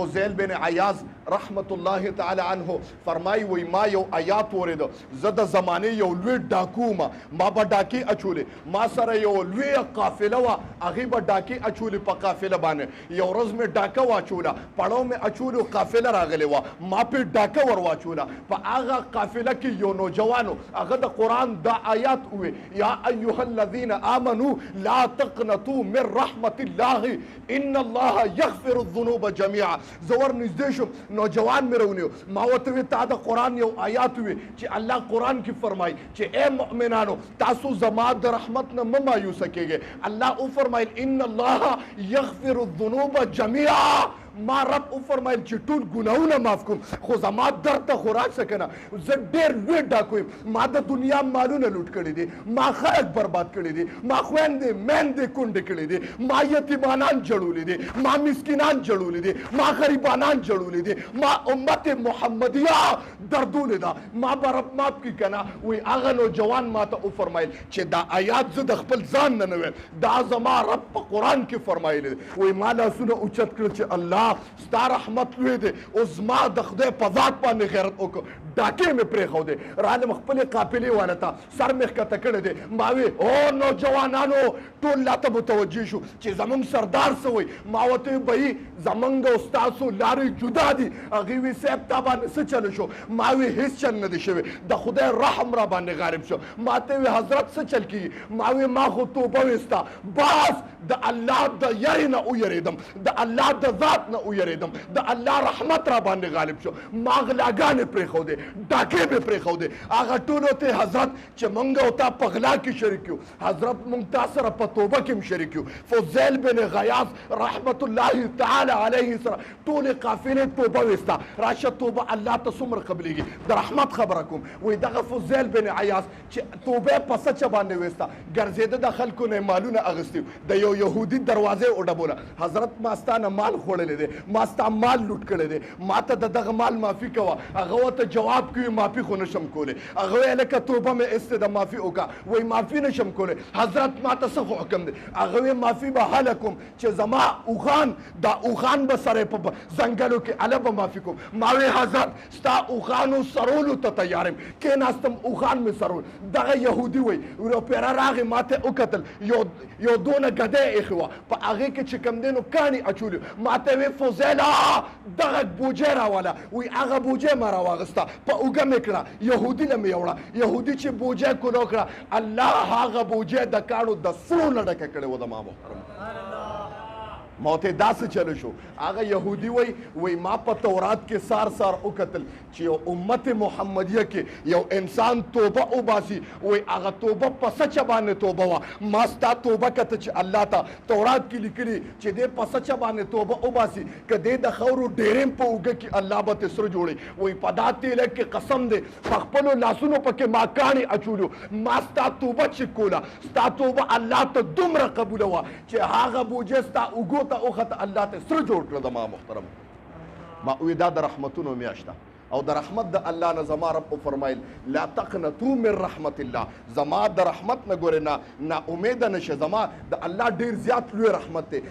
فوزیل بن عیاض رحمت الله تعالی عنه فرمای وی ما یو آیات ورید زه د زمانه یو لوی ډاکو ما به ډاکې اچولې ما سره یو لوی قافله وه هغې به ډاکې اچولې په قافله باندې یو ورځ مې ډاکه واچوله پړو مې اچولو قافله راغلې وه ما پې ډاکه ور واچوله په هغه قافله کې یو نوجوانو هغه د قرآن دا آیات ووې یا ایها الذین آمنوا لا تقنطوا من رحمت الله ان الله یغفر الذنوب جميعا زور نږدې شم نوجوان مې رونیو ما ورته وې تا د قرآن یو آیات وې چې الله قرآن کې فرمایي چې اے مؤمنانو تاسو زما د رحمت نه مه مایوسه کېږئ الله وفرمایل ان الله یغفر الذنوب جميعا ما رب وفرمایل چې ټول ګناهونه معاف کوم خو زما درد ته خو راشه که نه زه ډېر لوی ډاکو یم ما د دنیا مالونه لوټ کړي دي ما خلک برباد کړي دي ما خویندې میندې کونډې کړي دي ما یتیمانان جړولي دي ما مسکینان جړولي دي ما غریبانان جړولي دي ما امت محمدیه دردولې ده ما به رب معاف کړي که نه وایي هغه نوجوان ما ته وفرمایل چې دا آیات زه د خپل ځان نه ویل دا زما رب په قرآن کې فرمایلی دی وایي ما لاسونه اوچت کړل چې الله ستا رحمت لوی دی اوس زما د خدای په ذات باندې غیرت وکړه ډاکې مې پرېښودې رالم خپلې قافلې والا ته سر مې ښکته کړی دی ما وی او نوجوانانو ټول لا ته متوجه شو چې زمونږ سردار څه وایي ما ورته وی زمونږ او ستاسو لارې جدا دي هغې وی صاحب تا باندې څه چل شو ما وی هېڅ چل نه دی شوی د خدای رحم را باندې غالب شو ما ته وی حضرت څه چل کېږي ما وی ما خو توبه ویستا بس د الله د یرې نه ویرېدم د الله د ذات نه ویرېدم د الله رحمت را باندې غالب شو ما غلاګانې پرېښودې ډاکې مې پرېښودې هغه ټولو ته حضرت چې موږ او تا په غلا کې شریک یو حضرت موږ تا سره په توبه کې هم شریک یو فوزیل بن غیاث رحمت الله تعالی علیه سره ټولې قافلې توبه ویستا راشه توبه الله ته څومره قبلېږي د رحمت خبره کوم وایي دغه فوزیل بن عیاض چې توبه په سچه باندې ویستا ګرځېده د خلکو نه مالونه اخیستي د یو یهودي دروازې وډبوله حضرت ما ستا نه مال خوړلی دی ما ستا مال لوټ کړی دی ما ته د دغه مال معافي کوه هغه ورته جواب کوي معافي خو نشم کولی هغه ویې لکه توبه مې ایستې ده معافي وکړه وایي معافي نشم کولی حضرت ما ته څه خو حکم دی هغه ویې معافي به هله کوم چې زما اوښان دا اوښان به سره په ځنګلو کې هله به معافي کوم ما ویې حضرت ستا اوښانو سرولو ته تیار یم کېناستم اوښان مې سرول دغه یهودي وایي روپیره راغې ما ته وکتل یو دونه ګدۍ ایښې وه په هغې کې چې کوم دی نو کاڼي اچولي ما ته ویې فوزیلا دغه بوجۍ راوله وایي هغه بوجۍ ما راواغسته په اوږه مې کړه یهودي له مې یوړه یهودي چې بوجۍ کولو کړه الله هغه بوجۍ د کاڼو د سرو نه ډکه کړې وه د ما محترم ما ورته داسې چلو شو هغه یهودي وایي ما په تورات کې سار سار وکتل چې یو امت محمدیه کې یو انسان توبه وباسي وایي هغه توبه په سچه باندې توبه وه ما ستا توبه کته چې الله ته تورات کې لیکلي چې دی په سچه باندې توبه وباسي که دی د خاورو ډېرې په اوږه کې الله به ترې سره جوړوي وایي په دا تیله کې قسم دی په خپلو لاسونو پکې ما کاڼې اچولو ما ستا توبه چې کوله ستا توبه الله ته دومره قبوله وه چې هغه بوجه ستا اوږو ته وخته الله ته سره جوړ کړه د ما محترم ما وی دا د رحمتونو میاشت ده او د رحمت د الله نه زما رب فرمایل لا تقنطوا من رحمت الله زما د رحمت نه ګورې نه امیده نشه زما د الله ډېر زیات لوی رحمت دی